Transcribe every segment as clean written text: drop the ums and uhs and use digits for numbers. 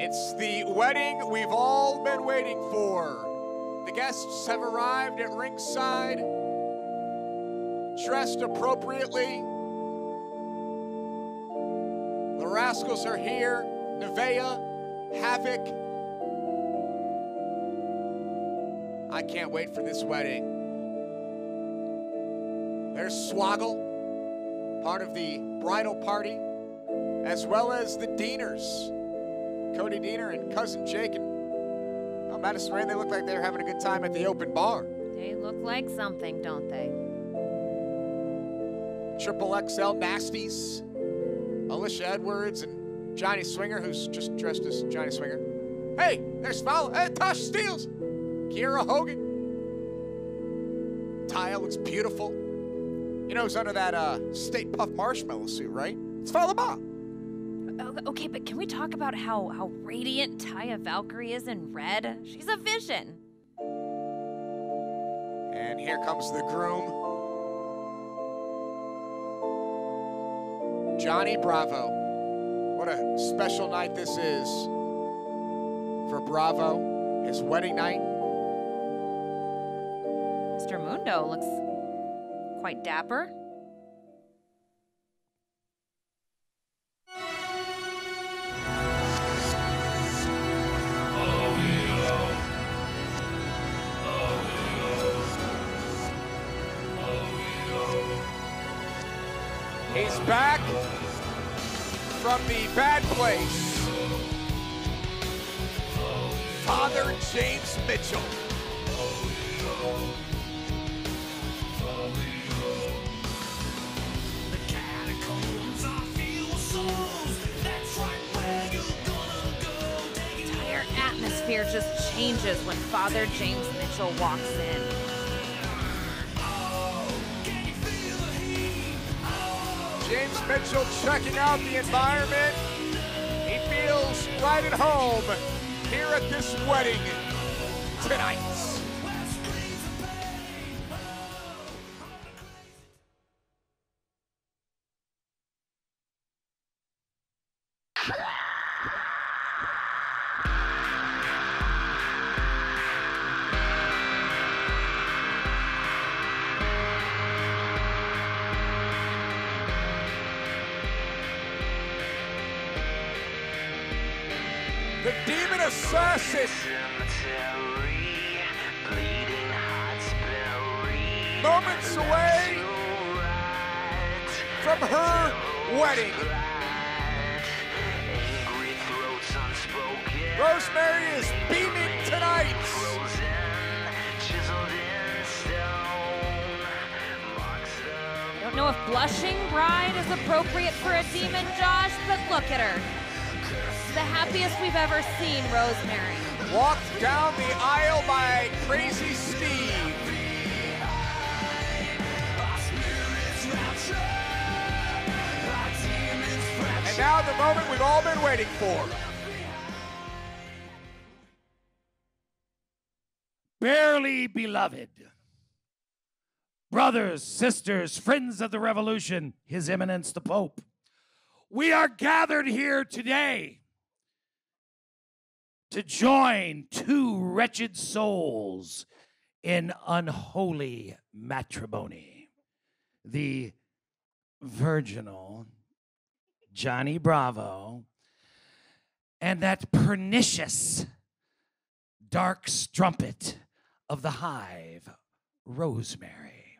It's the wedding we've all been waiting for. The guests have arrived at ringside, dressed appropriately. The Rascals are here, Nevaeh, Havoc. I can't wait for this wedding. There's Swoggle, part of the bridal party, as well as the Deaners. Cody Deaner and Cousin Jake and Madison Rain, they look like they're having a good time at the open bar. They look like something, don't they? Triple XL Nasties, Alicia Edwards, and Johnny Swinger, who's just dressed as Johnny Swinger. Hey, there's Fowler. Hey, Tasha Steeles. Kiera Hogan. Taya looks beautiful. You know who's under that State Puff Marshmallow suit, right? It's Fowler Bob. Okay, but can we talk about how radiant Taya Valkyrie is in red? She's a vision. And here comes the groom. Johnny Bravo. What a special night this is for Bravo, his wedding night. Mr. Mundo looks quite dapper. He's back from the bad place. Father James Mitchell. The catacombs are filled with souls. That's right where you're gonna go. The entire atmosphere just changes when Father James Mitchell walks in. James Mitchell checking out the environment. He feels right at home here at this wedding tonight. The Demon Assassin. Moments away from her wedding. Rosemary is beaming tonight. I don't know if blushing bride is appropriate for a demon, Josh, but look at her. The happiest we've ever seen Rosemary. Walked down the aisle by Crazy Steve. And now the moment we've all been waiting for. Barely beloved. Brothers, sisters, friends of the revolution, His Eminence the Pope. We are gathered here today to join two wretched souls in unholy matrimony. The virginal Johnny Bravo and that pernicious dark strumpet of the hive, Rosemary.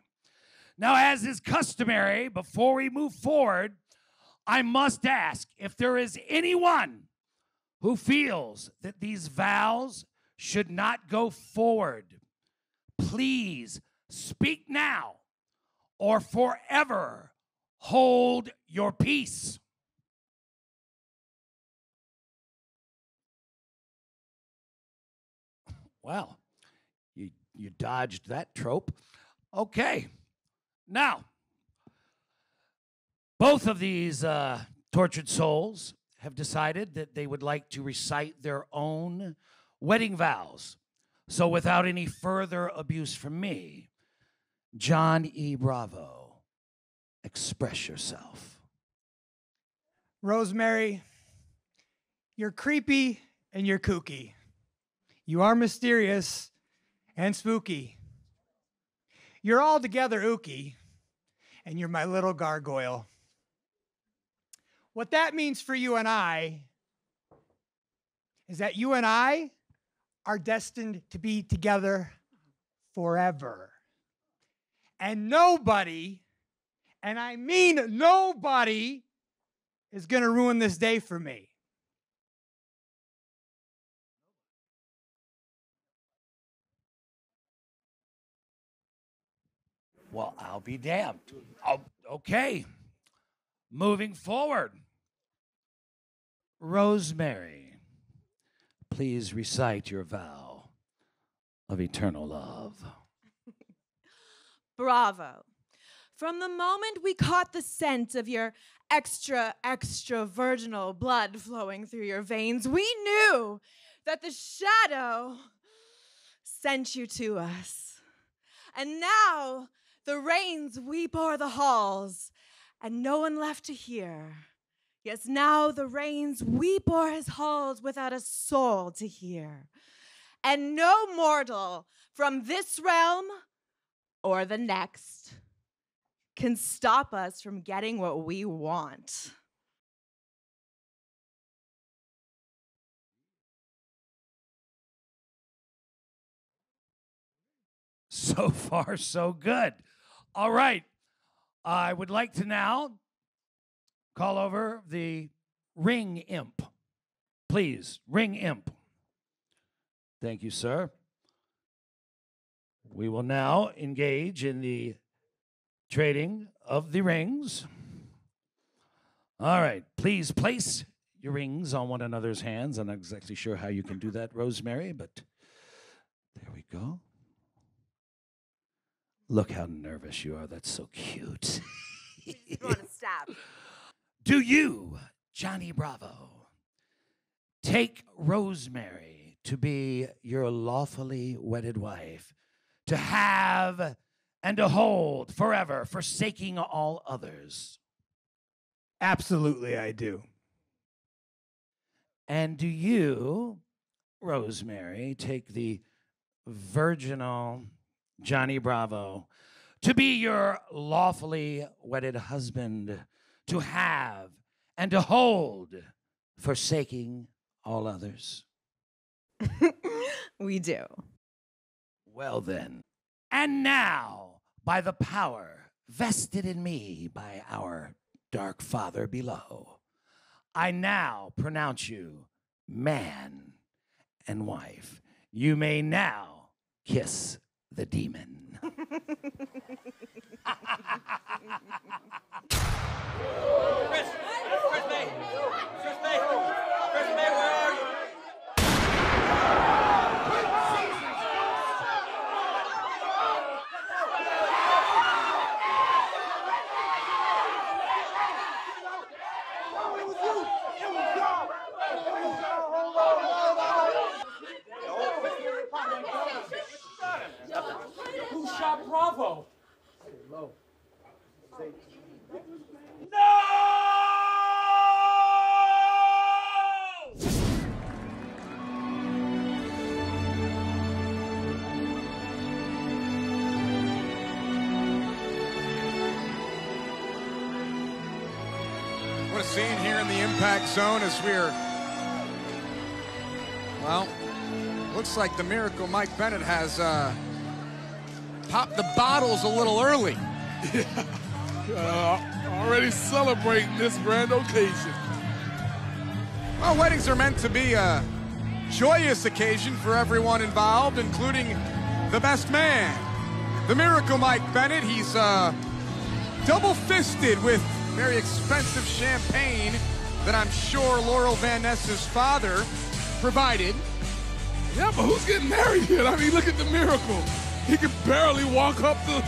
Now, as is customary, before we move forward, I must ask if there is anyone who feels that these vows should not go forward. Please speak now or forever hold your peace. Well, you dodged that trope. Okay. Now, both of these tortured souls have decided that they would like to recite their own wedding vows. So without any further abuse from me, John E. Bravo, express yourself. Rosemary, you're creepy and you're kooky. You are mysterious and spooky. You're altogether ooky, and you're my little gargoyle. What that means for you and I is that you and I are destined to be together forever. And nobody, and I mean nobody, is going to ruin this day for me. Well, I'll be damned. Oh, okay. Moving forward. Rosemary, please recite your vow of eternal love. Bravo. From the moment we caught the scent of your extra virginal blood flowing through your veins, we knew that the shadow sent you to us. And now the rains weep o'er the halls, and no one left to hear. Yes, now the rains weep o'er his halls without a soul to hear. And no mortal from this realm or the next can stop us from getting what we want. So far, so good. All right. I would like to now call over the ring imp. Please, ring imp. Thank you, sir. We will now engage in the trading of the rings. All right. Please place your rings on one another's hands. I'm not exactly sure how you can do that, Rosemary, but there we go. Look how nervous you are. That's so cute. You want to stab. Do you, Johnny Bravo, take Rosemary to be your lawfully wedded wife, to have and to hold forever, forsaking all others? Absolutely, I do. And do you, Rosemary, take the virginal Johnny Bravo to be your lawfully wedded husband, to have and to hold, forsaking all others? We do. Well then, and now, by the power vested in me by our dark father below, I now pronounce you man and wife. You may now kiss the demon. Who shot Bravo? What a scene here in the Impact Zone as we're, well, looks like the Miracle Mike Bennett has popped the bottles a little early. Already celebrating this grand occasion. Well, weddings are meant to be a joyous occasion for everyone involved, including the best man, the Miracle Mike Bennett. He's double-fisted with very expensive champagne that I'm sure Laurel Van Ness's father provided. Yeah, but who's getting married here? I mean, look at the Miracle. He could barely walk up the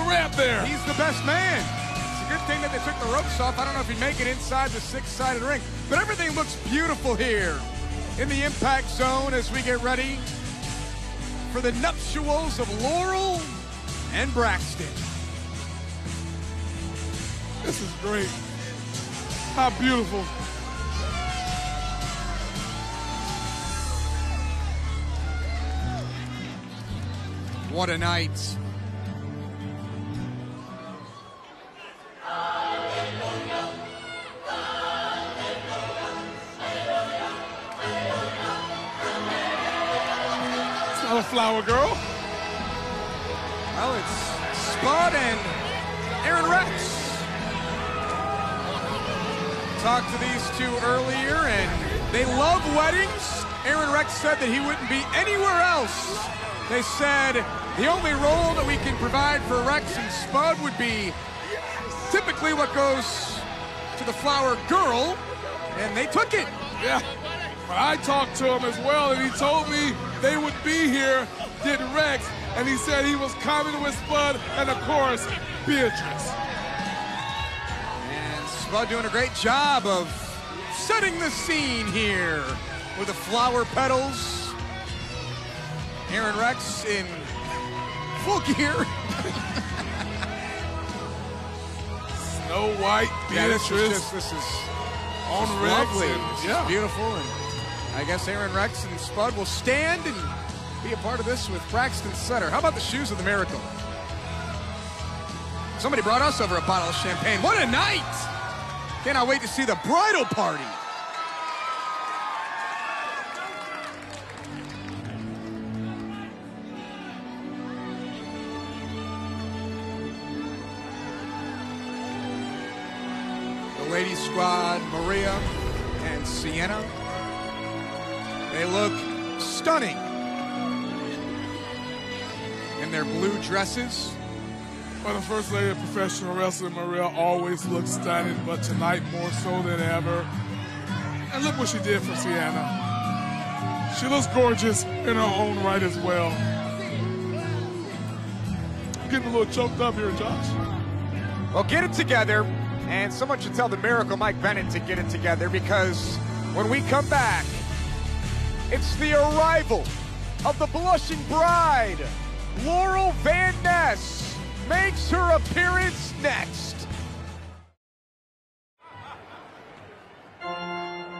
ramp there. He's the best man. It's a good thing that they took the ropes off. I don't know if he'd make it inside the six-sided ring, but everything looks beautiful here in the Impact Zone as we get ready for the nuptials of Laurel and Braxton. This is great. How beautiful. What a night. It's not a flower girl. Well, it's Spud and Aaron Rex. Talked to these two earlier, and they love weddings. Aaron Rex said that he wouldn't be anywhere else. They said the only role that we can provide for Rex and Spud would be typically what goes to the flower girl, and they took it. Yeah. But I talked to him as well, and he told me they would be here, did Rex, and he said he was coming with Spud and, of course, Beatrice. And Spud doing a great job of setting the scene here with the flower petals. Aaron Rex in full gear. Snow White, Beatrice. This is on Rex. lovely. And, This yeah. is beautiful. And I guess Aaron Rex and Spud will stand and be a part of this with Braxton Sutter. How about the shoes of the Miracle? Somebody brought us over a bottle of champagne. What a night! Cannot wait to see the bridal party. The ladies squad, Maria and Sienna. They look stunning in their blue dresses. Well, the first lady of professional wrestling, Maria, always looks stunning, but tonight more so than ever. And look what she did for Sienna. She looks gorgeous in her own right as well. I'm getting a little choked up here, Josh. Well, get it together, and someone should tell the Miracle Mike Bennett to get it together, because when we come back, it's the arrival of the blushing bride. Laurel Van Ness makes her appearance next.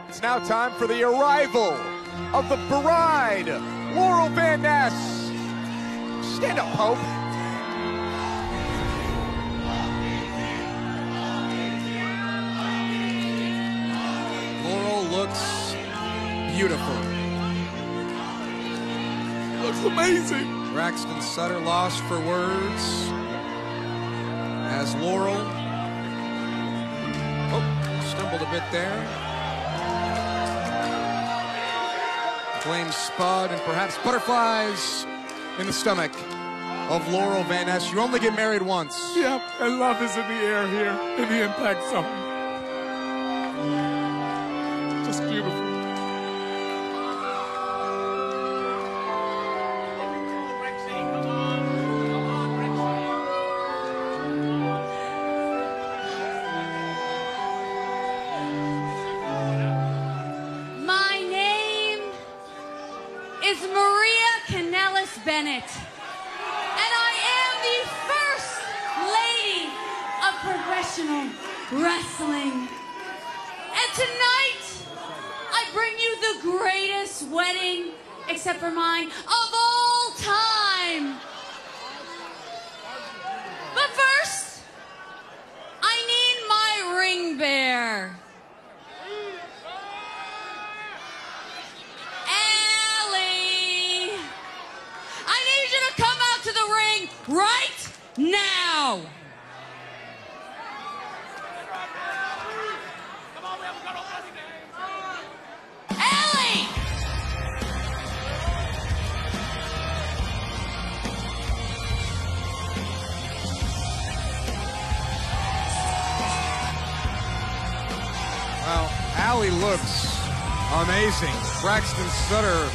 It's now time for the arrival of the bride, Laurel Van Ness. Stand up, Hope. Laurel looks beautiful. Looks amazing. Braxton Sutter lost for words as Laurel stumbled a bit there. Blames Spud and perhaps butterflies in the stomach of Laurel Van Ness. You only get married once. Yep, and love is in the air here in the Impact Zone. Just beautiful. My name is Maria Kanellis Bennett, and I am the first lady of professional wrestling. And tonight, I bring you the greatest wedding, except for mine, of all time. But first, I need my ring bearer. Allie, I need you to come out to the ring right now. Allie! Well, Allie looks amazing. Braxton Sutter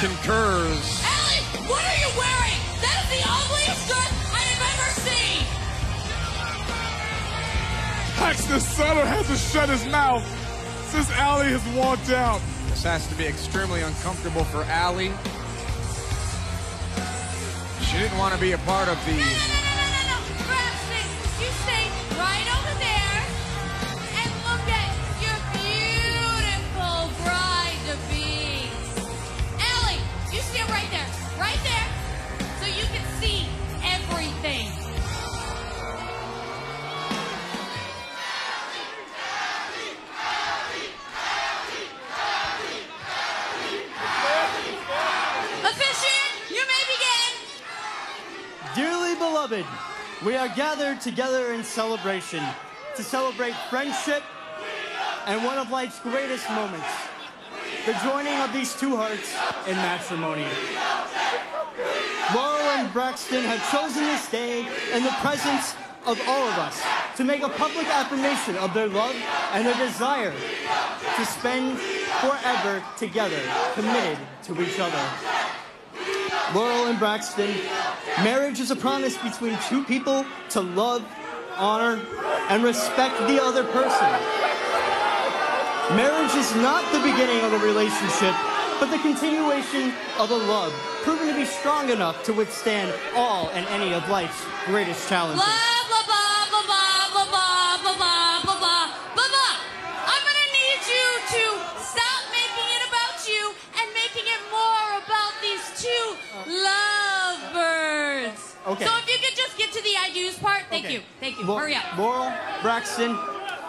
concurs. Allie, what are you wearing? That is the ugliest dress I have ever seen. Braxton Sutter has to shut his mouth since Allie has walked out. This has to be extremely uncomfortable for Allie. She didn't want to be a part of the... No. Braxton, you stay right over there and look at your beautiful bride-to-be. Allie, you stand right there, so you can see Beloved, we are gathered together in celebration to celebrate friendship and one of life's greatest moments, the joining of these two hearts in matrimony. Laurel and Braxton have chosen this day in the presence of all of us to make a public affirmation of their love and their desire to spend forever together, committed to each other. Laurel and Braxton, marriage is a promise between two people to love, honor, and respect the other person. Marriage is not the beginning of a relationship, but the continuation of a love, proven to be strong enough to withstand all and any of life's greatest challenges. Blah, blah, blah, blah, blah, blah, blah, blah, blah, blah, blah, blah. I'm gonna need you to stop making it about you and making it more about these two lovebirds. Okay. So if you could just get to the I do's part, thank you. Thank you. Hurry up. Laurel, Braxton,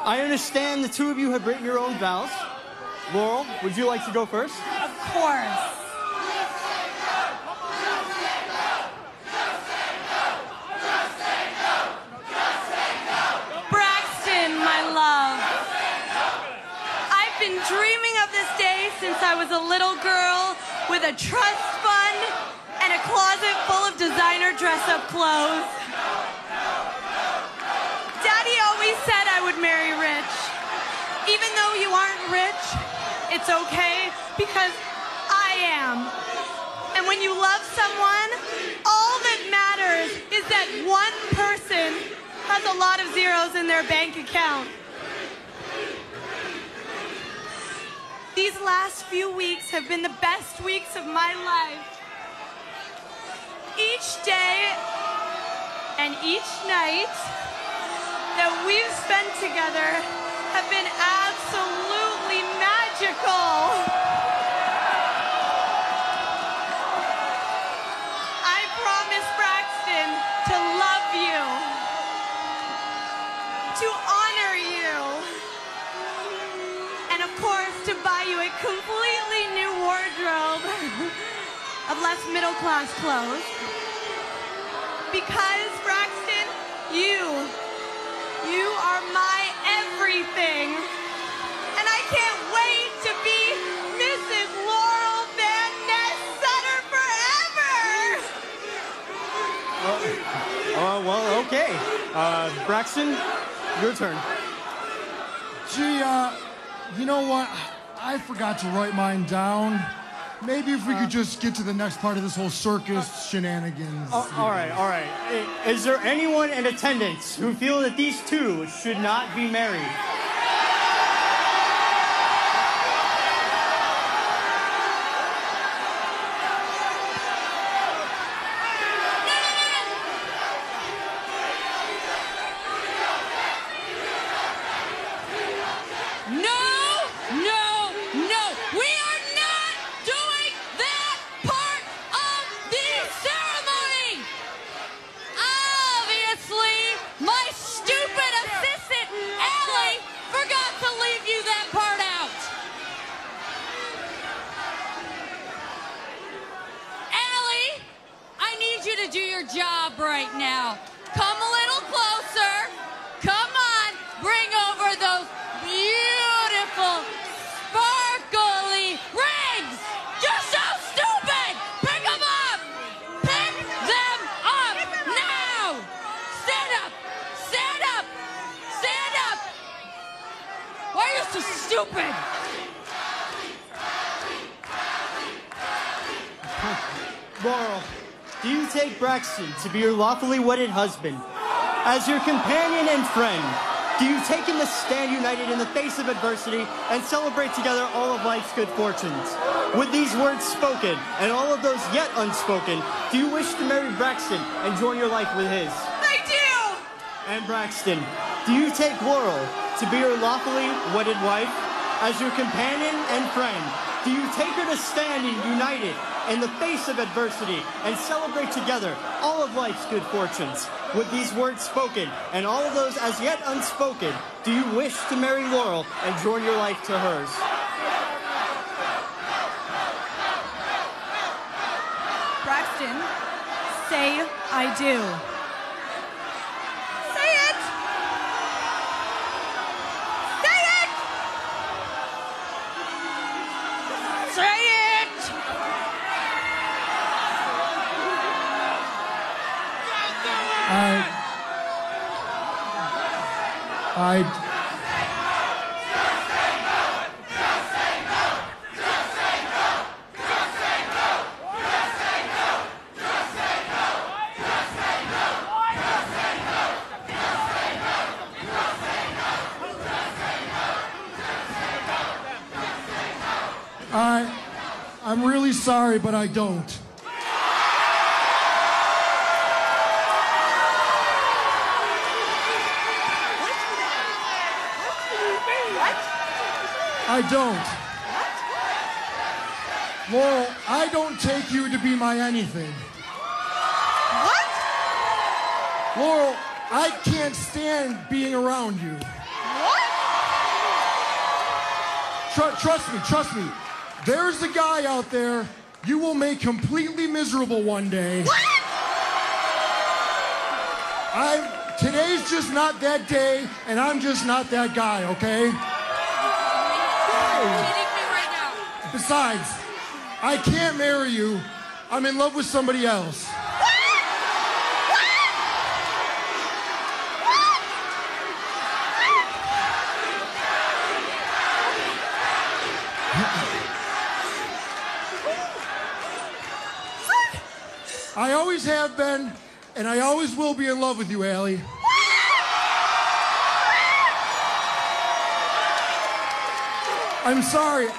I understand the two of you have written your own vows. Laurel, would you like to go first? Of course. Braxton, my love. I've been dreaming of this day since I was a little girl with a trust fund and a closet full of designer dress-up clothes. Daddy always said I would marry rich. Even though you aren't rich, it's okay because I am. And when you love someone, all that matters is that one person has a lot of zeros in their bank account. These last few weeks have been the best weeks of my life. Each day and each night that we've spent together have been absolutely magical. I promise, Braxton, to love you, to honor you, and of course, to buy you a completely new wardrobe of less middle-class clothes. Because, Braxton, you are my everything. And I can't wait to be Mrs. Laurel Van Ness Sutter forever! Well, okay. Braxton, your turn. Gee, you know what? I forgot to write mine down. Maybe if we could just get to the next part of this whole circus shenanigans. All right. Is there anyone in attendance who feel that these two should not be married? Do your job right now. Come a little closer. Come on. Bring over those beautiful, sparkly rings. You're so stupid. Pick them up. Pick them up now. Stand up. Stand up. Stand up. Why are you so stupid? Laurel, do you take Braxton to be your lawfully wedded husband? As your companion and friend, do you take him to stand united in the face of adversity and celebrate together all of life's good fortunes? With these words spoken and all of those yet unspoken, do you wish to marry Braxton and join your life with his? I do! And Braxton, do you take Laurel to be your lawfully wedded wife? As your companion and friend, do you take her to stand united in the face of adversity and celebrate together all of life's good fortunes? With these words spoken and all of those as yet unspoken, do you wish to marry Laurel and join your life to hers? Braxton, say I do. I'm really sorry, but I don't. I don't. Laurel, I don't take you to be my anything. What? Laurel, I can't stand being around you. What? Trust me. There's a guy out there you will make completely miserable one day. What? Today's just not that day, and I'm just not that guy, okay? Besides, I can't marry you. I'm in love with somebody else. I always have been, and I always will be in love with you, Allie. I'm sorry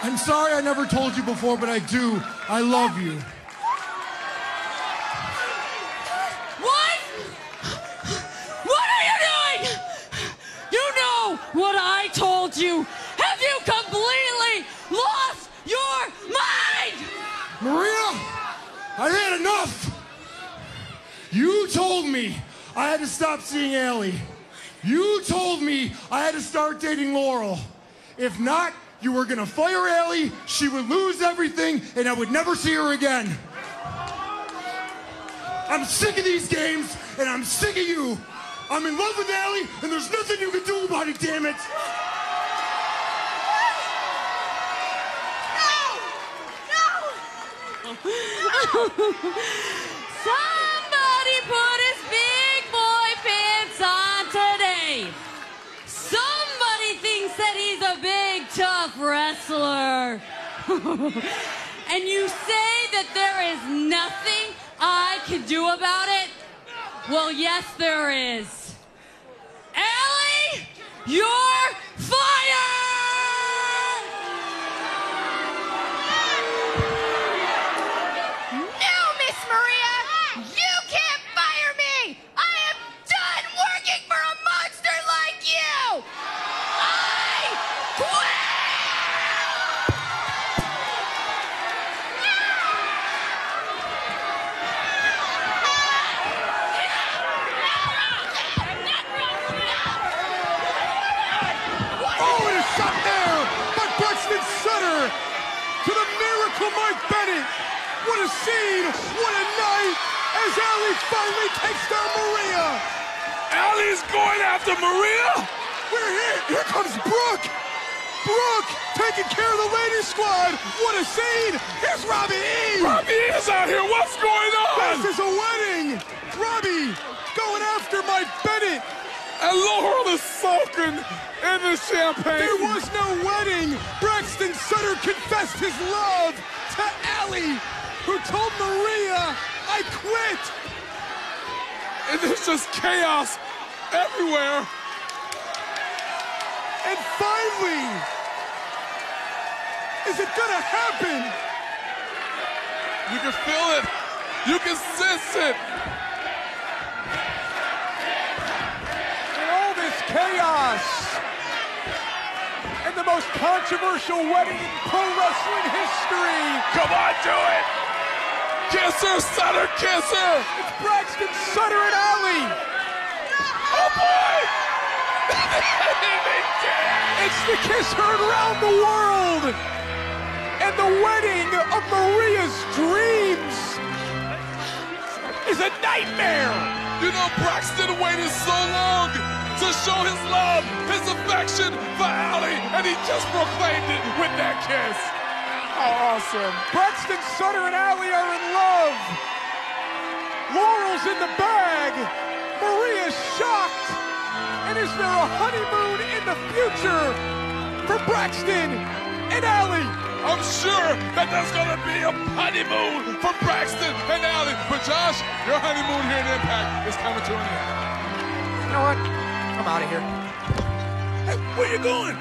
I never told you before, but I do. I love you. What? What are you doing? You know what I told you. Have you completely lost your mind? Maria, I had enough. You told me I had to stop seeing Allie. You told me I had to start dating Laurel. If not, you were gonna fire Allie, she would lose everything, and I would never see her again. I'm sick of these games, and I'm sick of you. I'm in love with Allie, and there's nothing you can do about it, damn it. Somebody put his big boy pants on today. Somebody thinks that he's a big, tough wrestler. And you say that there is nothing I can do about it? Well, yes, there is. Allie, you're fired! No, Miss Maria! You can't fire me! I am done working for a monster like you! I quit! Oh, and a shot there by Braxon Sutter to the Miracle Mike Bennett. What a scene, what a night, as Allie finally takes down Maria. Allie's going after Maria? We're here. Here comes Brooke. Brooke taking care of the ladies squad. What a scene. Here's Robbie E. Robbie E is out here. What's going on? This is a wedding. Robbie going after Mike Bennett. And Laurel is soaking in the champagne. There was no wedding. Braxon Sutter confessed his love to Allie, who told Maria, I quit. And there's just chaos everywhere. And finally, is it gonna happen? You can feel it. You can sense it. Chaos and the most controversial wedding in pro wrestling history. Come on, do it! Kiss her, Sutter, kiss her! It's Braxton, Sutter, and Allie. Oh boy! It's the kiss heard around the world, and the wedding of Maria's dreams is a nightmare. You know, Braxton waited so long to show his love, his affection for Allie, and he just proclaimed it with that kiss. How awesome. Braxton, Sutter, and Allie are in love. Laurel's in the bag. Maria's shocked. And is there a honeymoon in the future for Braxton and Allie? I'm sure that there's going to be a honeymoon for Braxton and Allie. But Josh, your honeymoon here in Impact is coming to an end. You know what? I'm out of here. Hey, where you going?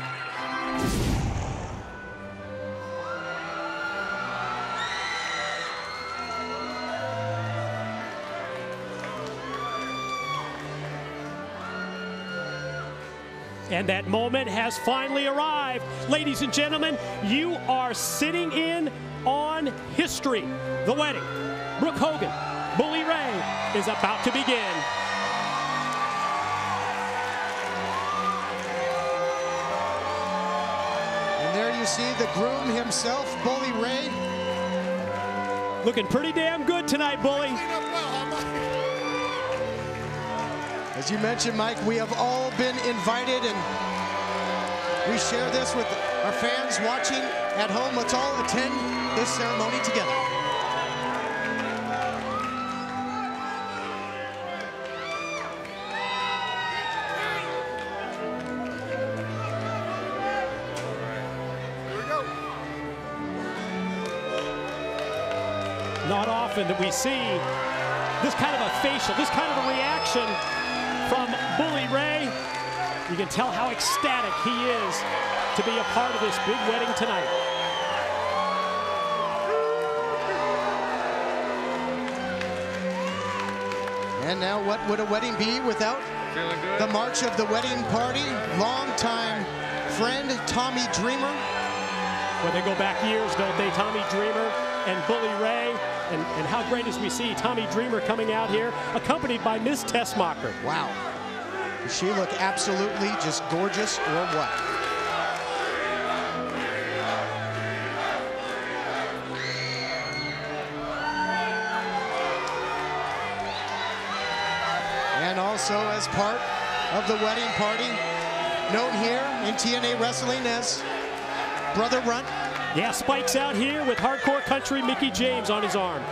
And that moment has finally arrived. Ladies and gentlemen, you are sitting in on history. The wedding, Brooke Hogan, Bully Ray, is about to begin. And there you see the groom himself, Bully Ray. Looking pretty damn good tonight, Bully. As you mentioned, Mike, we have all been invited, and we share this with our fans watching at home. Let's all attend this ceremony together. Here we go. Not often that we see this kind of a facial, this kind of a reaction from Bully Ray. You can tell how ecstatic he is to be a part of this big wedding tonight. And now what would a wedding be without the march of the wedding party? Longtime friend, Tommy Dreamer. Well, they go back years, don't they? Tommy Dreamer and Bully Ray. And how great as we see Tommy Dreamer coming out here, accompanied by Miss Tessmacher. Wow. Does she look absolutely just gorgeous or what? And also as part of the wedding party, known here in TNA Wrestling as Brother Runt. Yeah, Spike's out here with Hardcore Country Mickey James on his arm.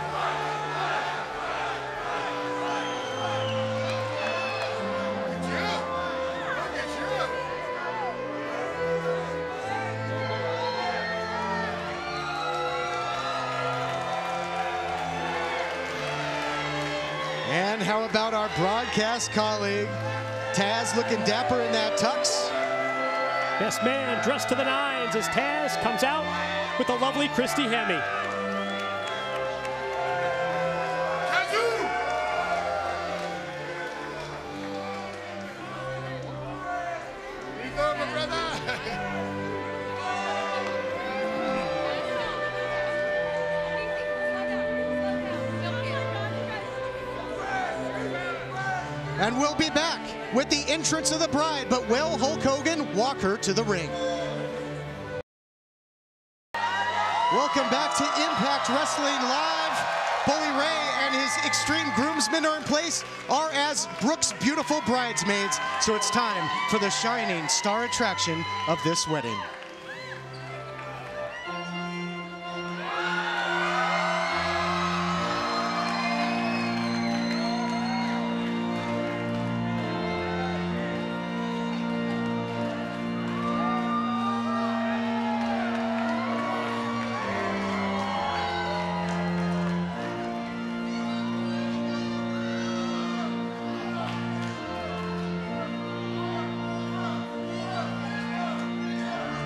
And how about our broadcast colleague, Taz, looking dapper in that tux? Best man dressed to the nines as Taz comes out with the lovely Christy Hemme. And we'll be back with the entrance of the bride, but will Hulk Hogan walk her to the ring? Welcome back to Impact Wrestling Live. Bully Ray and his extreme groomsmen are in place, are as Brooke's beautiful bridesmaids. So it's time for the shining star attraction of this wedding.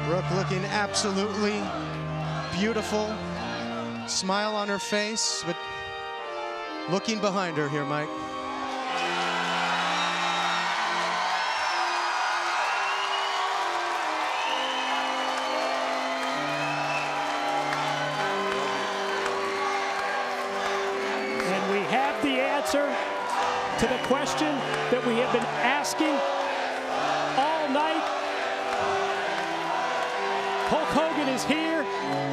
Brooke looking absolutely beautiful. Smile on her face, but looking behind her here, Mike. And we have the answer to the question that we have been asking all night. Hulk Hogan is here,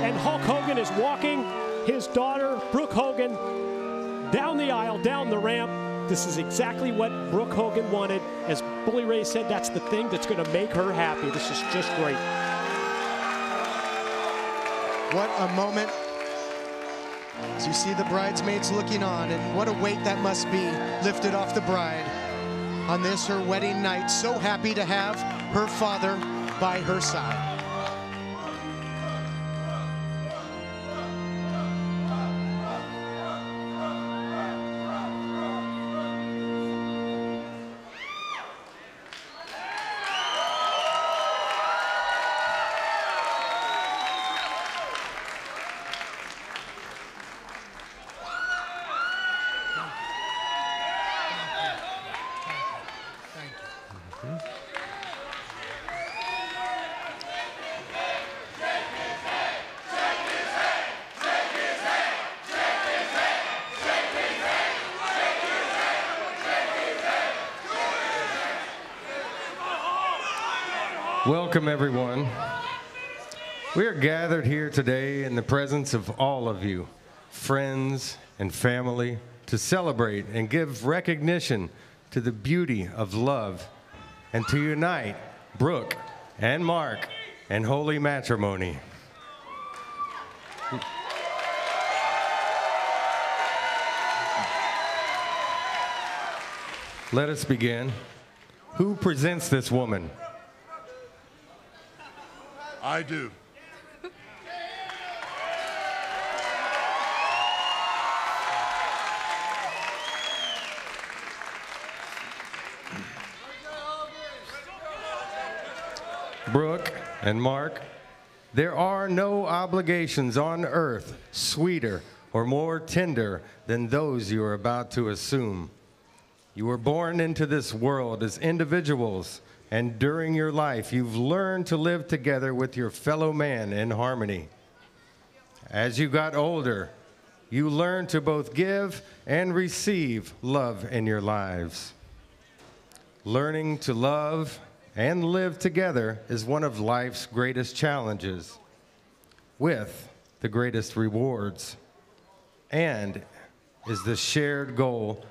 and Hulk Hogan is walking his daughter, Brooke Hogan, down the aisle, down the ramp. This is exactly what Brooke Hogan wanted. As Bully Ray said, that's the thing that's going to make her happy. This is just great. What a moment. As you see the bridesmaids looking on, and what a weight that must be lifted off the bride. on this, her wedding night. So happy to have her father by her side. Welcome, everyone. We are gathered here today in the presence of all of you, friends and family, to celebrate and give recognition to the beauty of love and to unite Brooke and Mark in holy matrimony. Let us begin. Who presents this woman? I do. Brooke and Mark, there are no obligations on earth sweeter or more tender than those you are about to assume. You were born into this world as individuals, and during your life, you've learned to live together with your fellow man in harmony. As you got older, you learned to both give and receive love in your lives. Learning to love and live together is one of life's greatest challenges, with the greatest rewards, and is the shared goal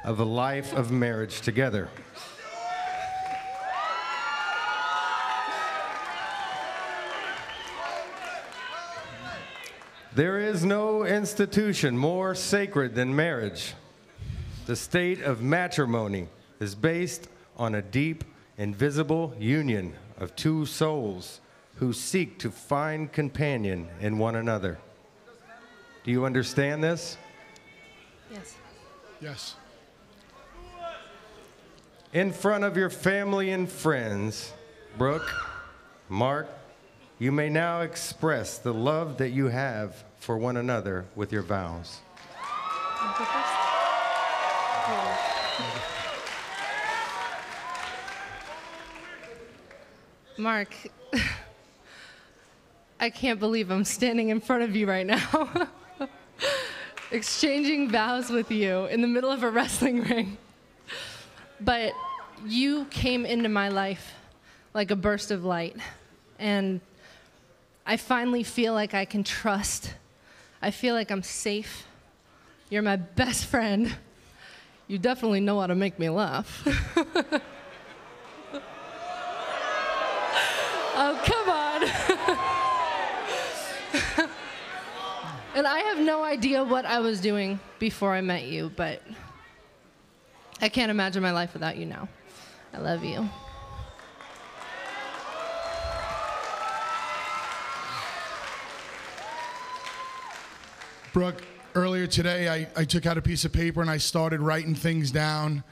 of a life of marriage together. There is no institution more sacred than marriage. The state of matrimony is based on a deep, invisible union of two souls who seek to find companion in one another. Do you understand this? Yes. Yes. In front of your family and friends, Brooke, Mark, you may now express the love that you have for one another with your vows. Mark, I can't believe I'm standing in front of you right now, exchanging vows with you in the middle of a wrestling ring. But you came into my life like a burst of light, and I finally feel like I can trust. I feel like I'm safe. You're my best friend. You definitely know how to make me laugh. Oh, come on. And I have no idea what I was doing before I met you, but I can't imagine my life without you now. I love you. Brooke, earlier today, I took out a piece of paper and I started writing things down.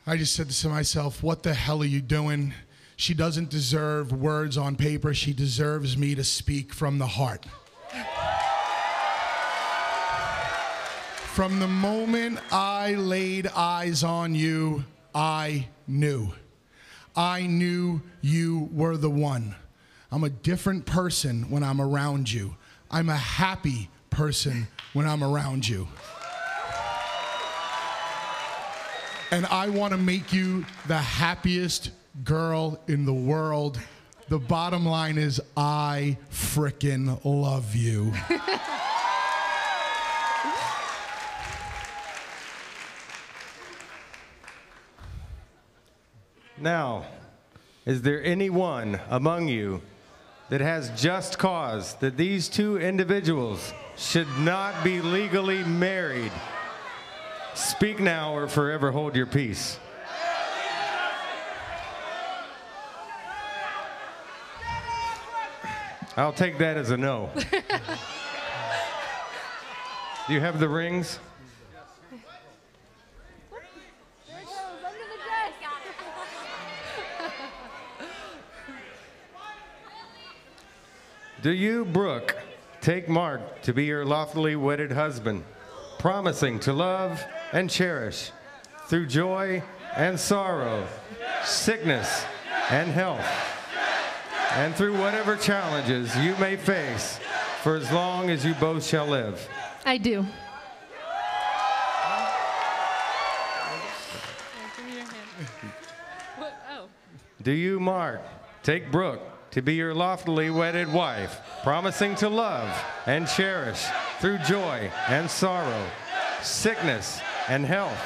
I just said to myself, what the hell are you doing? She doesn't deserve words on paper. She deserves me to speak from the heart. From the moment I laid eyes on you, I knew. I knew you were the one. I'm a different person when I'm around you. I'm a happy person when I'm around you. And I want to make you the happiest girl in the world. The bottom line is I frickin' love you. Now, is there anyone among you that has just cause that these two individuals should not be legally married? Speak now or forever hold your peace. I'll take that as a no. Do you have the rings? Do you, Brooke, take Mark to be your lawfully wedded husband, promising to love and cherish through joy and sorrow, sickness and health, and through whatever challenges you may face for as long as you both shall live? I do. Do you, Mark, take Brooke to be your lawfully wedded wife, promising to love and cherish through joy and sorrow, sickness and health,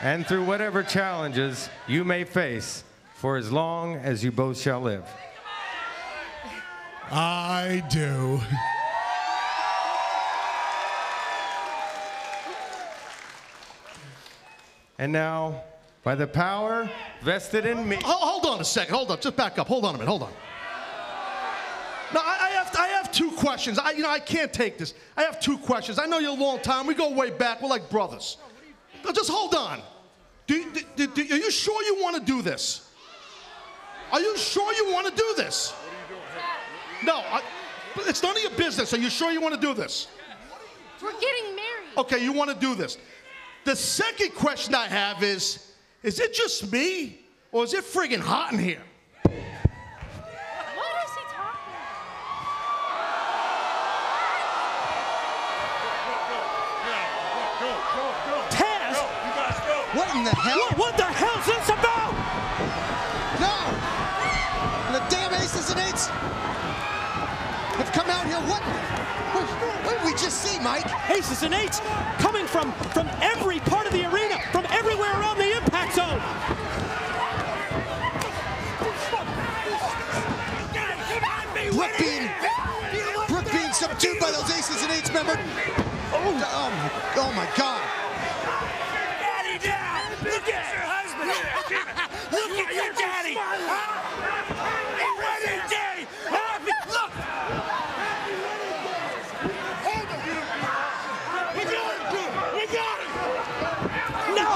and through whatever challenges you may face for as long as you both shall live? I do. And now, by the power vested in me. Hold on a second. Hold on. Just back up. Hold on a minute. Hold on. No, I have two questions. I can't take this. I have two questions. I know you a long time. We go way back. We're like brothers. Just hold on. Are you sure you want to do this? Are you sure you want to do this? No, it's none of your business. Are you sure you want to do this? We're getting married. Okay, you want to do this. The second question I have is it just me, or is it friggin' hot in here? What is he talking Go. Taz! You guys go. What in the hell? What the hell's this about? No! The damn aces and eights have come out here. What did we just see, Mike? Aces and eights coming from every part of the arena, from everywhere around the impact zone. Brooke being subdued by those aces and eights, remember? Oh my God. Daddy down! Look at your husband! Look at your daddy! Ready, daddy! Look! We got it! No!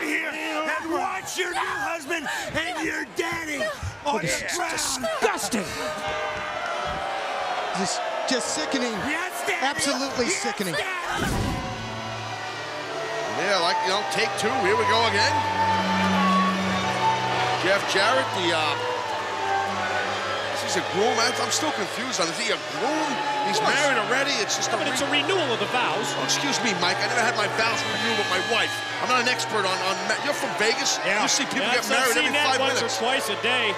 Here, and watch your new husband and your daddy on This the is ground! disgusting. Just sickening. Yes, Daddy! Absolutely Yes, sickening. Daddy! Yeah, like, take two. Here we go again. Jeff Jarrett, is he a groom? I'm still confused on, is he a groom? He's married already? It's just But it's a renewal of the vows. Oh, excuse me, Mike. I never had my vows renewed with my wife. I'm not an expert on you're from Vegas? Yeah. You see people get I've married seen every that 5 once minutes. or twice a day.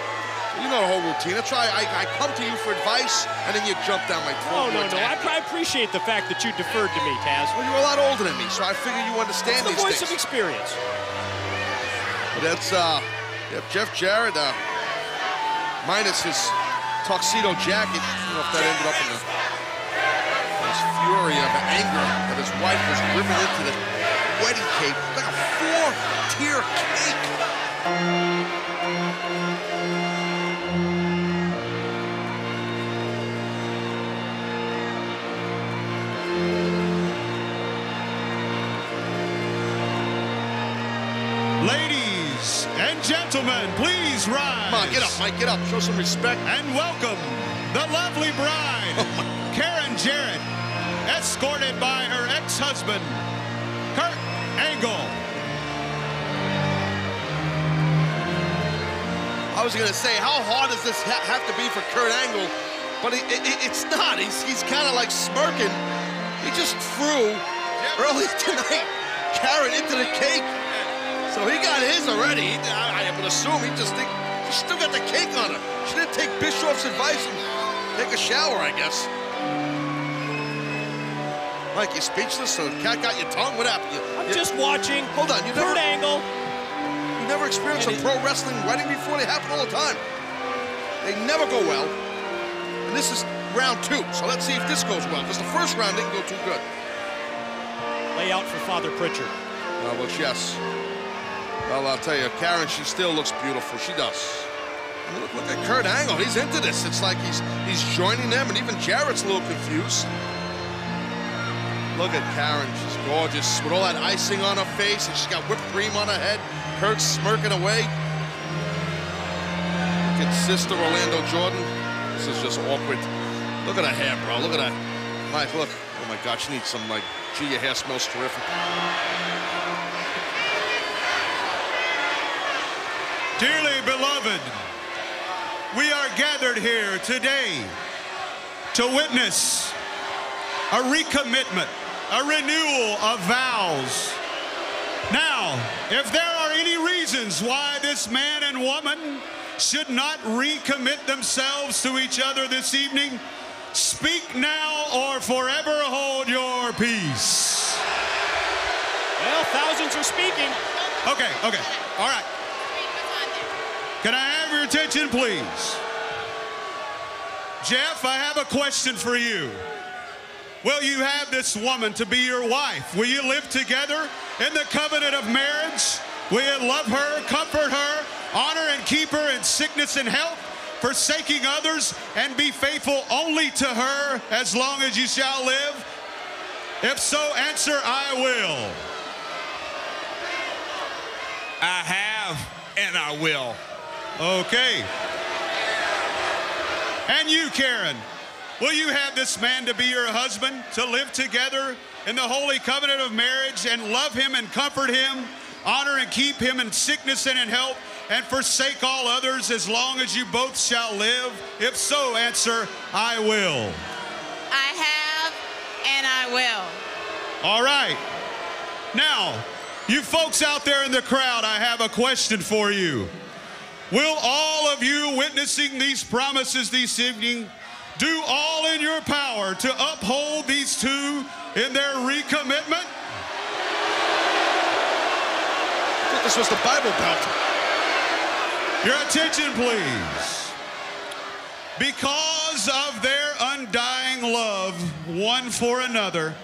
You know the whole routine. That's why I come to you for advice, and then you jump down my throat. No. I appreciate the fact that you deferred to me, Taz. Well, you're a lot older than me, so I figure you understand It's the these voice things. of experience. But that's Jeff Jarrett, minus his tuxedo jacket. I don't know if that ended up in his fury of anger that his wife was ripping into the wedding cake, like a 4-tier cake. Ladies and gentlemen, please rise. Come on, get up, Mike, get up. Show some respect. And welcome the lovely bride, Karen Jarrett, escorted by her ex-husband, Kurt Angle. I was going to say, how hard does this have to be for Kurt Angle? But it's not. He's kind of like smirking. He just threw early tonight Karen into the cake. So he got his already. I would assume he still got the cake on her. She didn't take Bischoff's advice and take a shower, I guess. Mike, you speechless? So the cat got your tongue? What happened? I'm just watching. Hold on, Kurt Angle. You never experienced a pro wrestling wedding before? They happen all the time. They never go well. And this is round 2, so let's see if this goes well, because the first round didn't go too good. Lay out for Father Pritchard. Well, yes. Well, I'll tell you, Karen, she still looks beautiful. She does. Look at Kurt Angle. He's into this. It's like he's joining them, and even Jarrett's a little confused. Look at Karen. She's gorgeous with all that icing on her face, and she's got whipped cream on her head. Kurt's smirking away. Look at Sister Orlando Jordan. This is just awkward. Look at her hair, bro. Look at that. Mike, look. Oh my God, she needs some, like, gee, your hair smells terrific. Dearly beloved, we are gathered here today to witness a recommitment, a renewal of vows. Now, if there are any reasons why this man and woman should not recommit themselves to each other this evening, speak now or forever hold your peace. Well, thousands are speaking. Okay, all right. Can I have your attention, please? Jeff, I have a question for you. Will you have this woman to be your wife? Will you live together in the covenant of marriage? Will you love her, comfort her, honor and keep her in sickness and health, forsaking others, and be faithful only to her as long as you shall live? If so, answer, I will. I have, and I will. Okay. And you, Karen, will you have this man to be your husband, to live together in the holy covenant of marriage and love him and comfort him, honor and keep him in sickness and in health, and forsake all others as long as you both shall live? If so, answer, I will. I have, and I will. All right. Now, you folks out there in the crowd, I have a question for you. Will all of you witnessing these promises this evening do all in your power to uphold these two in their recommitment? I thought this was the Bible Belt. Your attention, please. Because of their undying love one for another,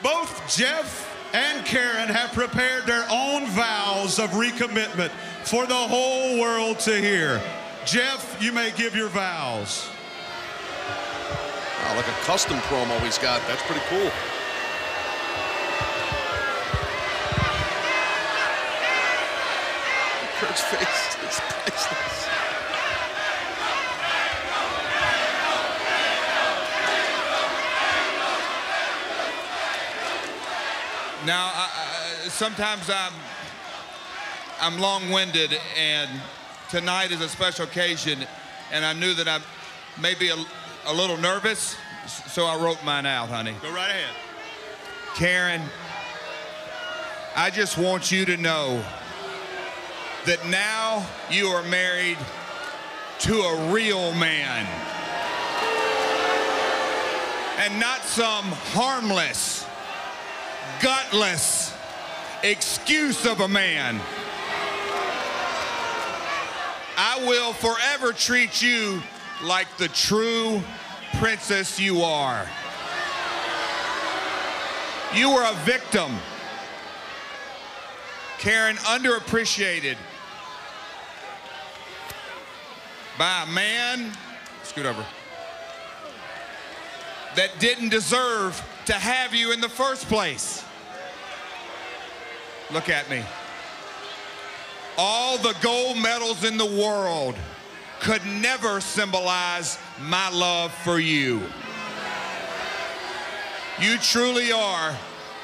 both Jeff and Karen have prepared their own vows of recommitment for the whole world to hear. Jeff, you may give your vows. Wow, like a custom promo he's got. That's pretty cool. Kurt's face is priceless. Now, sometimes I'm long-winded, and tonight is a special occasion, and I knew that I may be a little nervous, so I wrote mine out, honey. Go right ahead. Karen, I just want you to know that now you are married to a real man, and not some harmless, gutless excuse of a man. I will forever treat you like the true princess you are. You were a victim, Karen, underappreciated by a man, scoot over, that didn't deserve to have you in the first place. Look at me. All the gold medals in the world could never symbolize my love for you. You truly are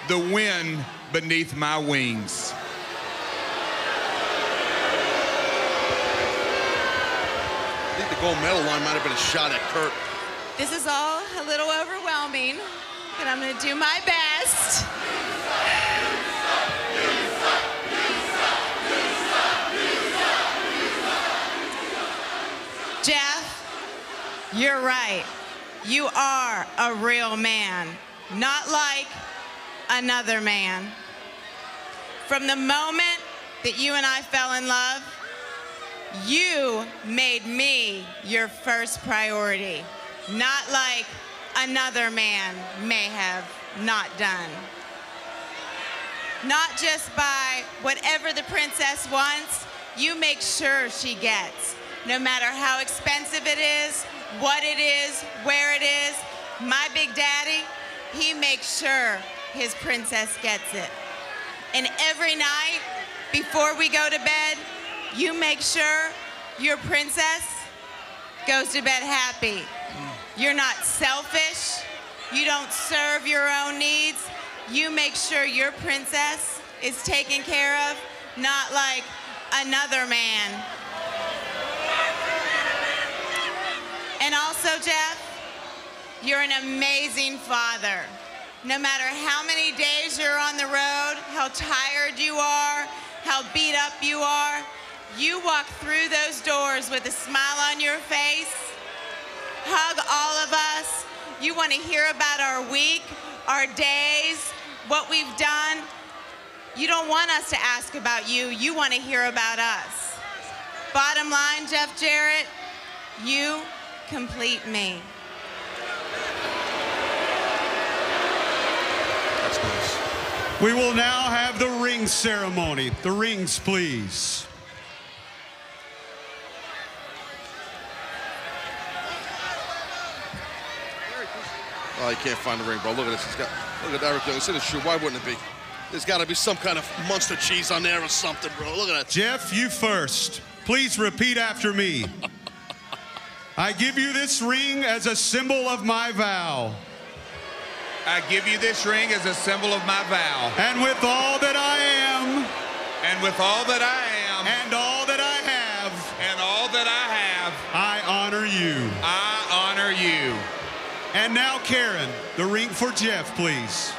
the wind beneath my wings. I think the gold medal line might have been a shot at Kurt. This is all a little overwhelming, but I'm going to do my best. Jeff, you're right. You are a real man, not like another man. From the moment that you and I fell in love, you made me your first priority, not like another man may have not done. Not just by whatever the princess wants, you make sure she gets. no matter how expensive it is, what it is, where it is, my big daddy, he makes sure his princess gets it. And every night, before we go to bed, you make sure your princess goes to bed happy. You're not selfish. You don't serve your own needs. You make sure your princess is taken care of, not like another man. And also, Jeff, you're an amazing father. No matter how many days you're on the road, how tired you are, how beat up you are, you walk through those doors with a smile on your face, hug all of us. You want to hear about our week, our days, what we've done. You don't want us to ask about you. You want to hear about us. Bottom line, Jeff Jarrett, you complete me. That's nice. We will now have the ring ceremony. The rings, please. Oh, you can't find the ring, bro. Look at this. Look at Eric Young. It's in his shoe. Why wouldn't it be? There's got to be some kind of monster cheese on there or something, bro. Look at that. Jeff, you first. Please repeat after me. I give you this ring as a symbol of my vow. I give you this ring as a symbol of my vow. And with all that I am. And with all that I am. And all that I have. And all that I have. I honor you. I honor you. And now, Karen, the ring for Jeff, please.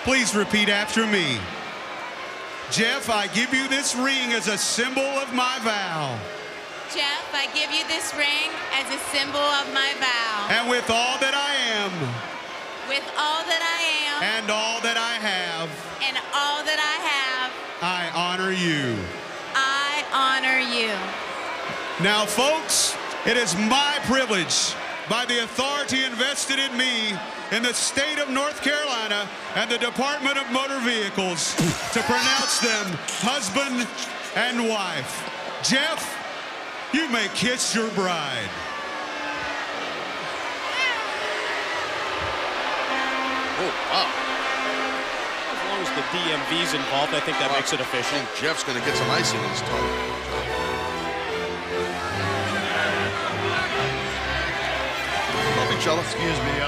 Please repeat after me. Jeff, I give you this ring as a symbol of my vow. Jeff, I give you this ring as a symbol of my vow. And with all that I am. With all that I am. And all that I have. And all that I have. I honor you. I honor you. Now, folks, it is my privilege, by the authority invested in me in the state of North Carolina and the Department of Motor Vehicles, to pronounce them husband and wife. Jeff, you may kiss your bride. Oh, wow. As long as the DMV's involved, I think that makes it official. I think Jeff's going to get some icing on his tongue. Each other. Excuse me,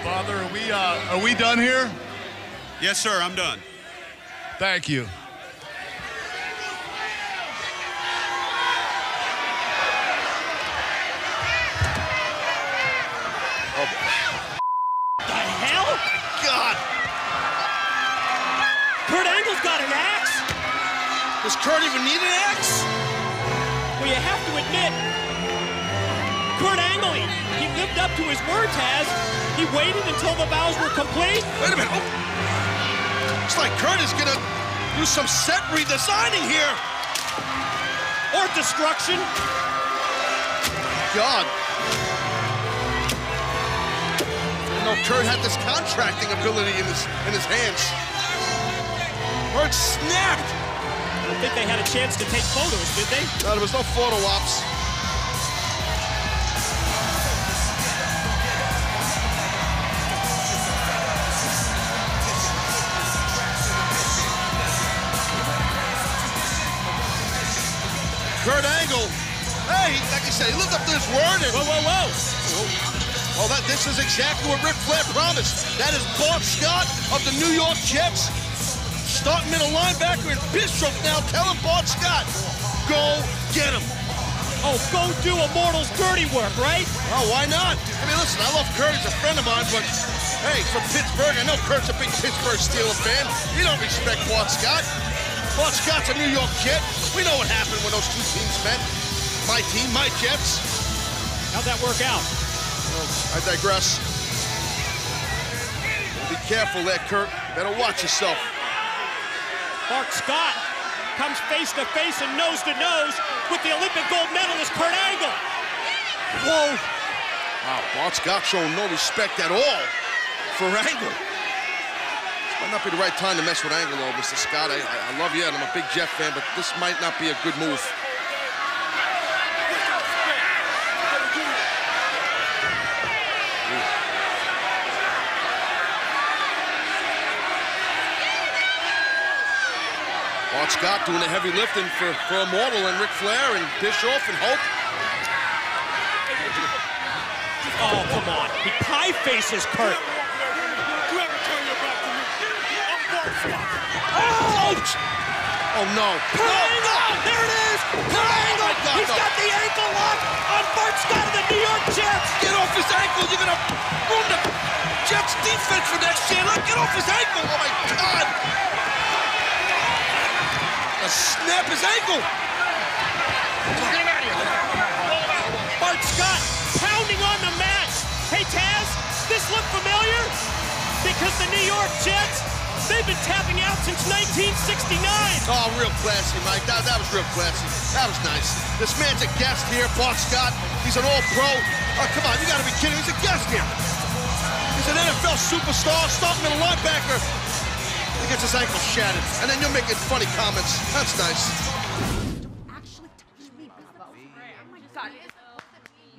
Father, are we done here? Yes, sir, I'm done. Thank you. The hell? God! Kurt Angle's got an axe? Does Kurt even need an axe? Well, you have to admit, Kurt Angle, he lived up to his word, Taz. He waited until the vows were complete. Wait a minute. Oh. It's like Kurt is going to do some set redesigning here. Or destruction. God. I didn't know Kurt had this contracting ability in his hands. Kurt snapped. I don't think they had a chance to take photos, did they? No, there was no photo ops. Kurt Angle, hey, like I said, he lived up to his word. And Whoa. Oh, this is exactly what Ric Flair promised. That is Bart Scott of the New York Jets. Starting middle linebacker and Bishop now telling Bart Scott, go get him. Oh, go do a mortal's dirty work, right? Oh, why not? I mean, listen, I love Kurt. He's a friend of mine, but hey, from Pittsburgh. I know Kurt's a big Pittsburgh Steelers fan. He don't respect Bart Scott. Bart Scott's a New York Jet. We know what happened when those two teams met. My team, my Jets. How'd that work out? Well, I digress. Be careful there, Kurt. Better watch yourself. Bart Scott comes face to face and nose to nose with the Olympic gold medalist Kurt Angle. Whoa. Wow, Bart Scott showing no respect at all for Angle. Might not be the right time to mess with Angle, though, Mr. Scott. I love you, and I'm a big Jeff fan, but this might not be a good move. Bart Scott doing the heavy lifting for Immortal and Ric Flair and Bischoff and Hope. Oh, come on. He pie faces Kurt. Ouch! Oh, no. Kurt Angle! There it is! Kurt Angle! He's got the ankle lock on Bart Scott of the New York Jets! Get off his ankle! You're going to ruin the Jets' defense for next year. Look, get off his ankle! Oh, my God! Snap his ankle! Bart Scott pounding on the mat. Hey, Taz, this look familiar? Because the New York Jets, they've been tapping out since 1969. Oh, real classy, Mike. That was real classy. That was nice. This man's a guest here, Bart Scott. He's an all-pro. Oh, come on, you gotta be kidding. He's a guest here. He's an NFL superstar, starting middle linebacker. He gets his ankle shattered, and then you're making funny comments. That's nice.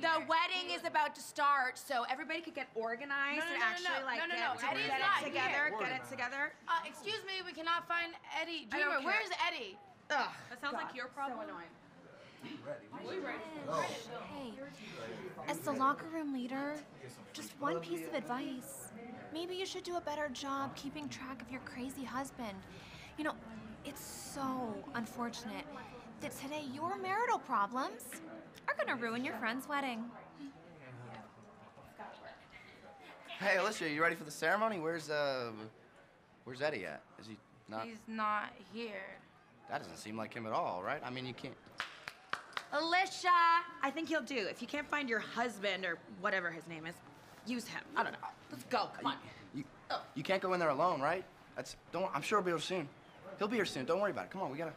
The wedding is about to start, so everybody could get organized and actually get it together. Excuse me, we cannot find Eddie I don't Dreamer. care. Where's Eddie? Ugh, That sounds like your problem. So annoying. Hey, as the locker room leader, just one piece of advice. Maybe you should do a better job keeping track of your crazy husband. You know, it's so unfortunate that today your marital problems are gonna ruin your friend's wedding. Hey, Alicia, you ready for the ceremony? Where's Eddie at? Is he not? He's not here. That doesn't seem like him at all, right? I mean, you can't. Alicia, I think he'll do. If you can't find your husband or whatever his name is, use him. I don't know. Let's go. Come on. You can't go in there alone, right? I'm sure he'll be here soon. He'll be here soon. Don't worry about it. Come on, we gotta.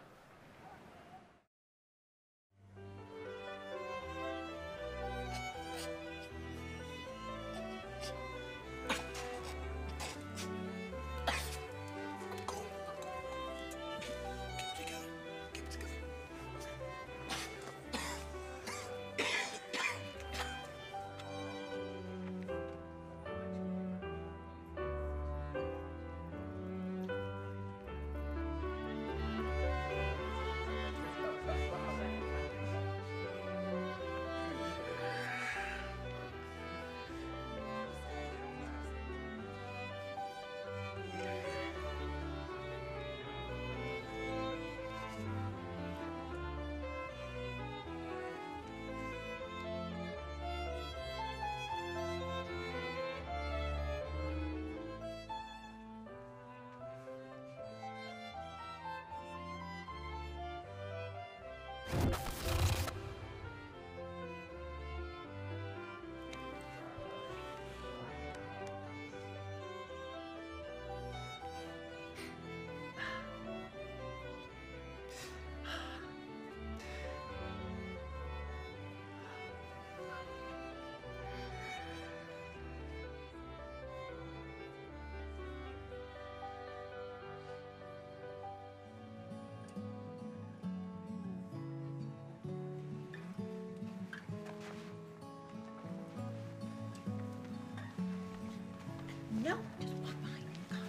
No, just walk behind me.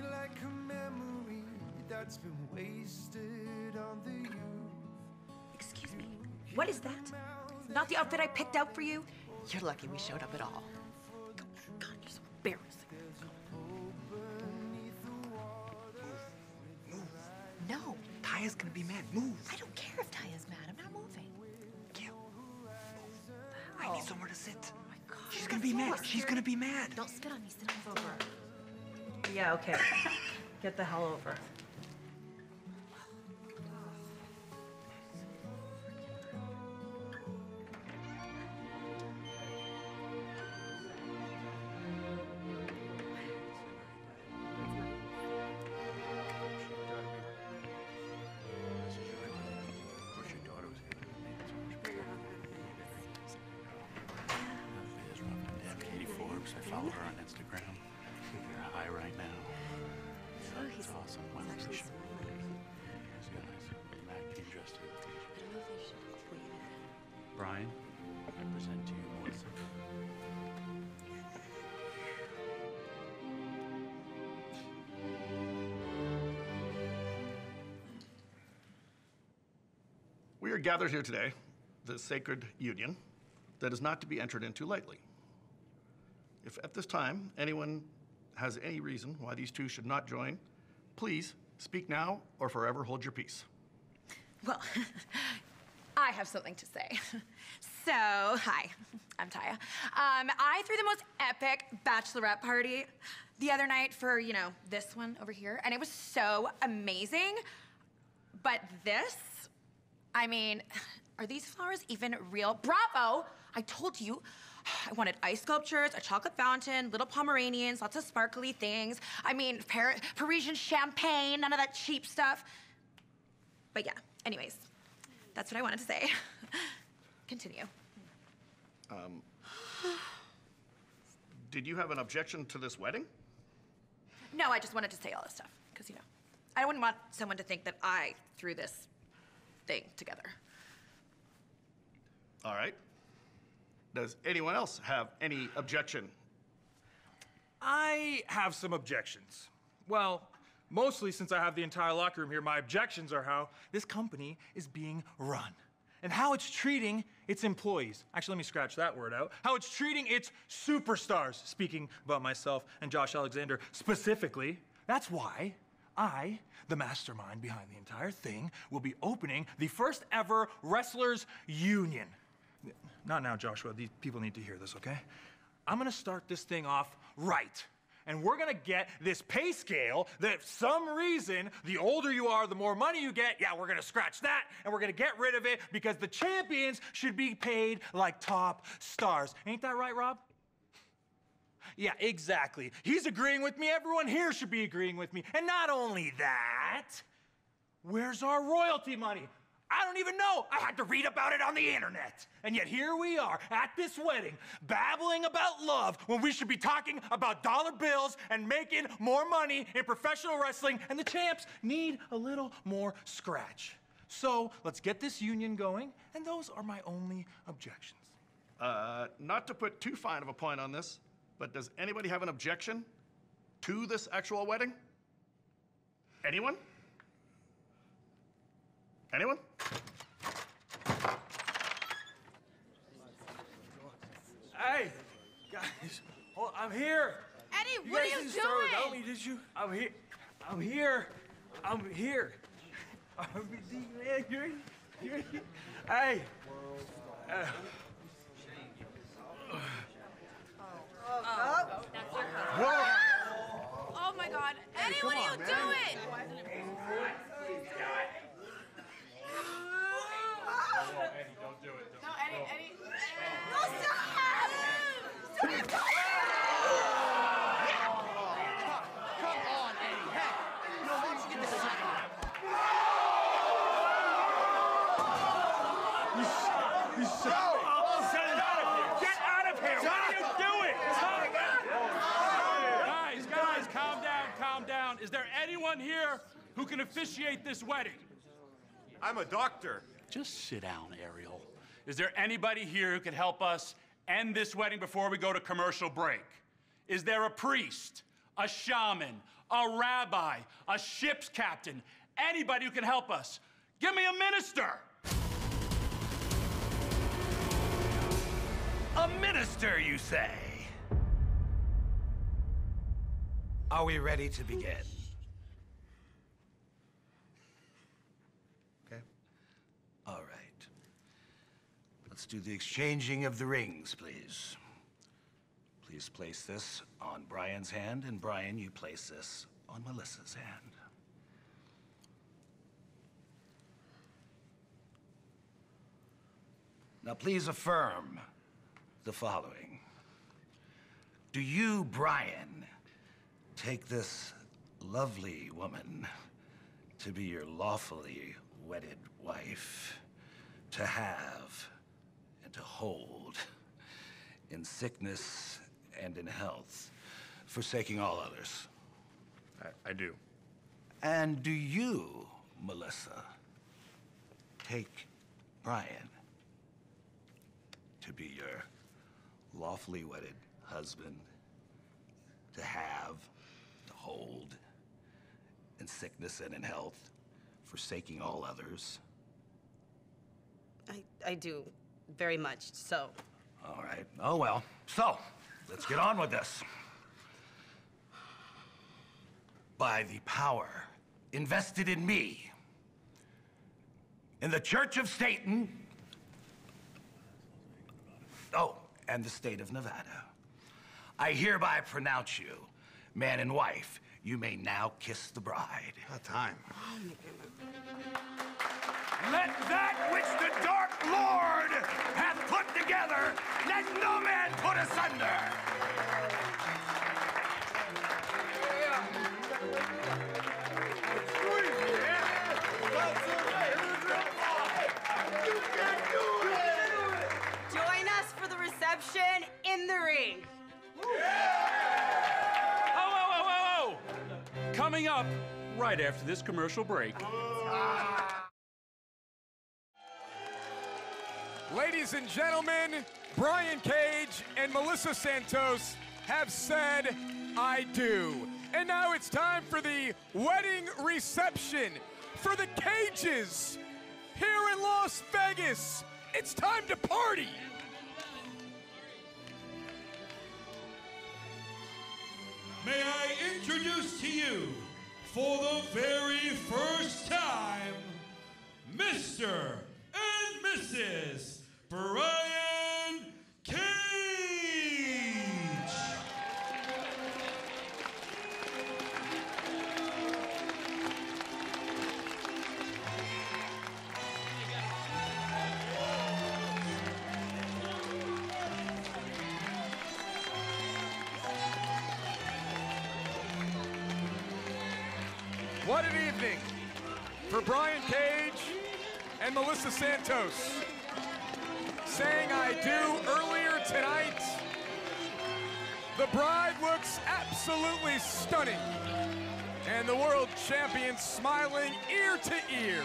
Like a memory that's been wasted on the youth. Excuse me. What is that? Not the outfit I picked out for you? You're lucky we showed up at all. God, you're so embarrassing. No. Taya's gonna be mad. Move. I don't care if Taya's mad. I'm not moving. I need somewhere to sit. Oh my God. She's gonna be mad. She's gonna be mad. Don't spit on me. Sit on over. Yeah, okay. Get the hell over. Follow her on Instagram. You're high right now. Oh, Yeah, he's it's awesome. Wow, actually sure. He's got a nice Mac team dressed to the occasion. I don't know if I should wait. Brian, I present to you Melissa. We are gathered here today, the sacred union that is not to be entered into lightly. If at this time anyone has any reason why these two should not join, please speak now or forever hold your peace. Well, I have something to say. So, hi, I'm Taya. I threw the most epic bachelorette party the other night for, you know, this one over here, and it was so amazing. But this, I mean, are these flowers even real? Bravo! I told you I wanted ice sculptures, a chocolate fountain, little Pomeranians, lots of sparkly things. I mean, Parisian champagne, none of that cheap stuff. But yeah, anyways, that's what I wanted to say. Continue. Did you have an objection to this wedding? No, I just wanted to say all this stuff, because, you know, I wouldn't want someone to think that I threw this thing together. All right. Does anyone else have any objection? I have some objections. Well, mostly since I have the entire locker room here, my objections are how this company is being run and how it's treating its employees. Actually, let me scratch that word out. How it's treating its superstars, speaking about myself and Josh Alexander specifically. That's why I, the mastermind behind the entire thing, will be opening the first ever Wrestlers Union. Not now, Joshua. These people need to hear this, okay? I'm gonna start this thing off right. And we're gonna get this pay scale that for some reason, the older you are, the more money you get. Yeah, we're gonna scratch that, and we're gonna get rid of it because the champions should be paid like top stars. Ain't that right, Rob? Yeah, exactly. He's agreeing with me. Everyone here should be agreeing with me. And not only that, where's our royalty money? I don't even know. I had to read about it on the internet. And yet here we are at this wedding, babbling about love when we should be talking about dollar bills and making more money in professional wrestling, and the champs need a little more scratch. So let's get this union going, and those are my only objections. Not to put too fine of a point on this, but does anybody have an objection to this actual wedding? Anyone? Anyone? Hey, guys, hold, I'm here. Eddie, what are you didn't start doing? without me, did you? I'm here. I'm here. I'm here. You're, hey. Whoa. Oh my God. Eddie, what are you doing? Don't do it. No, Eddie. No, stop! Stop! Come on, Eddie. Hey, you know, why don't you get this out of Get out of here! What are you doing? Guys, calm down. Is there anyone here who can officiate this wedding? I'm a doctor. Just sit down, Ariel. Is there anybody here who can help us end this wedding before we go to commercial break? Is there a priest, a shaman, a rabbi, a ship's captain, anybody who can help us? Give me a minister! A minister, you say? Are we ready to begin? Okay. All right. Let's do the exchanging of the rings, please. Please place this on Brian's hand, and Brian, you place this on Melissa's hand. Now, please affirm the following. Do you, Brian, take this lovely woman to be your lawfully wedded wife, to have and to hold in sickness and in health, forsaking all others? I do. And do you, Melissa, take Brian to be your lawfully wedded husband, to have, to hold, in sickness and in health, forsaking all others? I do, very much so. All right. Oh, well. So, let's get on with this. By the power invested in me, in the Church of Satan, and the state of Nevada, I hereby pronounce you man and wife. You may now kiss the bride. About time. Let that which the Dark Lord hath put together, let no man put asunder. Join us for the reception in the ring. Oh! Coming up right after this commercial break. Ladies and gentlemen, Brian Cage and Melissa Santos have said, I do. And now it's time for the wedding reception for the Cages here in Las Vegas. It's time to party. May I introduce to you, for the very first time, Mr. and Mrs. Brian Cage. What an evening for Brian Cage and Melissa Santos. Saying I do earlier tonight. The bride looks absolutely stunning. And the world champion smiling ear to ear.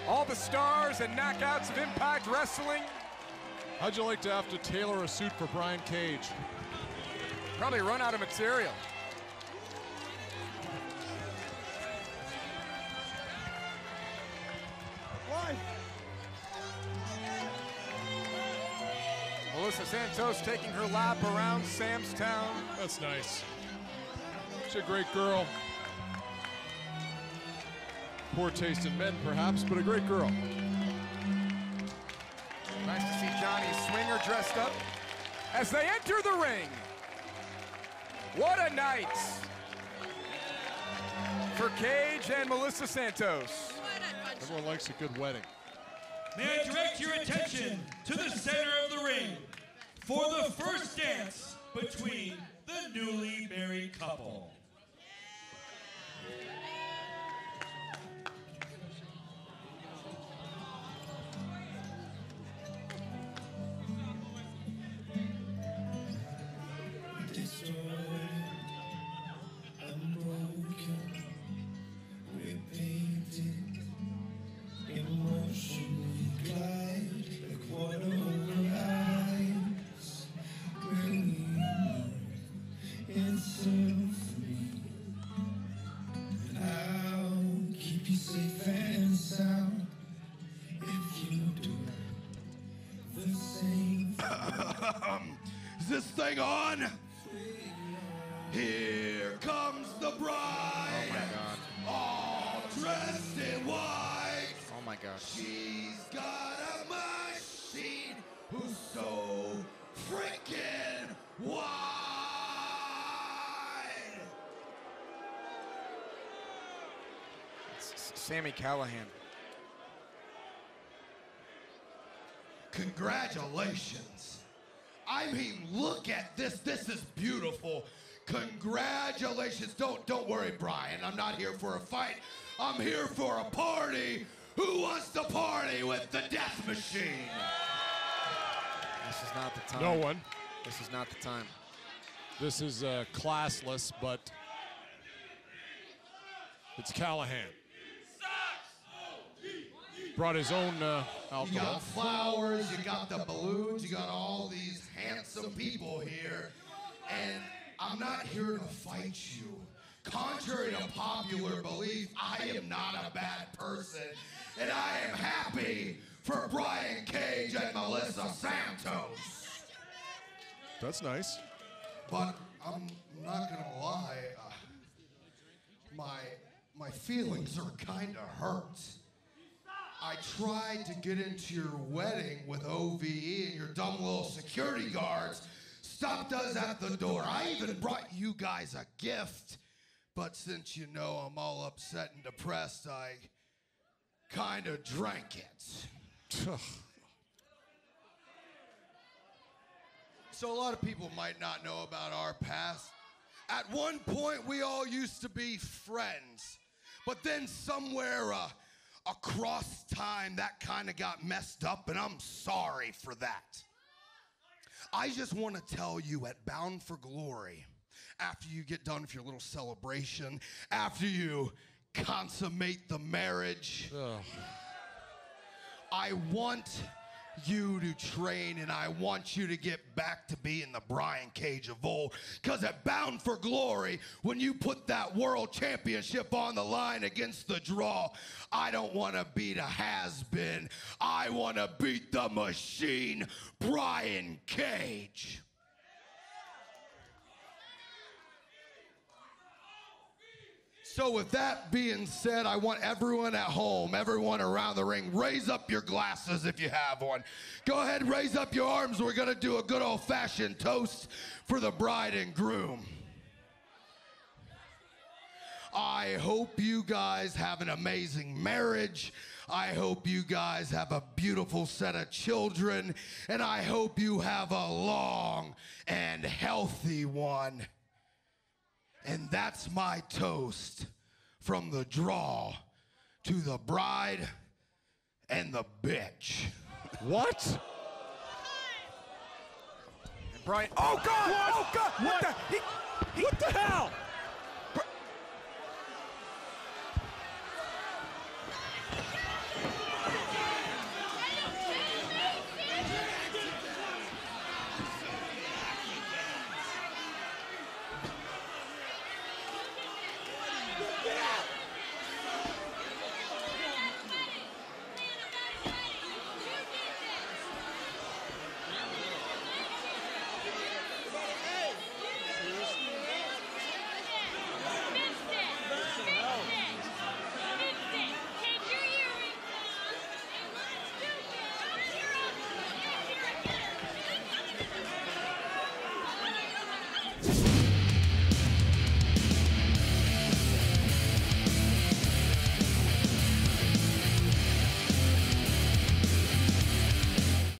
All the stars and knockouts of Impact Wrestling. How'd you like to have to tailor a suit for Brian Cage? Probably run out of material. Melissa Santos taking her lap around Sam's Town. That's nice. She's a great girl. Poor taste in men, perhaps, but a great girl. Nice to see Johnny Swinger dressed up as they enter the ring. What a night for Cage and Melissa Santos. Everyone likes a good wedding. May I direct your attention to the center of the ring for the first dance between the newly married couple. Is this thing on? Here comes the bride. Oh my God. All dressed in white. Oh my God. She's got a machine who's so freaking wide. It's Sammy Callahan. Congratulations. I mean, look at this. This is beautiful. Congratulations. Don't worry, Brian. I'm not here for a fight. I'm here for a party. Who wants to party with the Death Machine? is not the time. No one. This is not the time. This is classless, but it's Callahan. Brought his own alcohol. You got flowers, you got the balloons, you got all these handsome people here, and I'm not here to fight you. Contrary to popular belief, I am not a bad person, and I am happy for Brian Cage and Melissa Santos. That's nice. But I'm not gonna lie, my feelings are kind of hurt. I tried to get into your wedding with OVE and your dumb little security guards stopped us at the door. I even brought you guys a gift, but since you know I'm all upset and depressed, I kind of drank it. So a lot of people might not know about our past. At one point, we all used to be friends, but then somewhere across time, that kind of got messed up, and I'm sorry for that. I just want to tell you at Bound for Glory, after you get done with your little celebration, after you consummate the marriage, I want you to train, and I want you to get back to being the Brian Cage of old. Because at Bound for Glory, when you put that world championship on the line against the Draw, I don't want to beat a has-been. I want to beat the machine, Brian Cage. So with that being said, I want everyone at home, everyone around the ring, raise up your glasses if you have one. Go ahead, raise up your arms. We're going to do a good old-fashioned toast for the bride and groom. I hope you guys have an amazing marriage. I hope you guys have a beautiful set of children. And I hope you have a long and healthy one. And that's my toast from the Draw to the bride and the bitch. What? And Brian, oh God! What? Oh God! What the hell?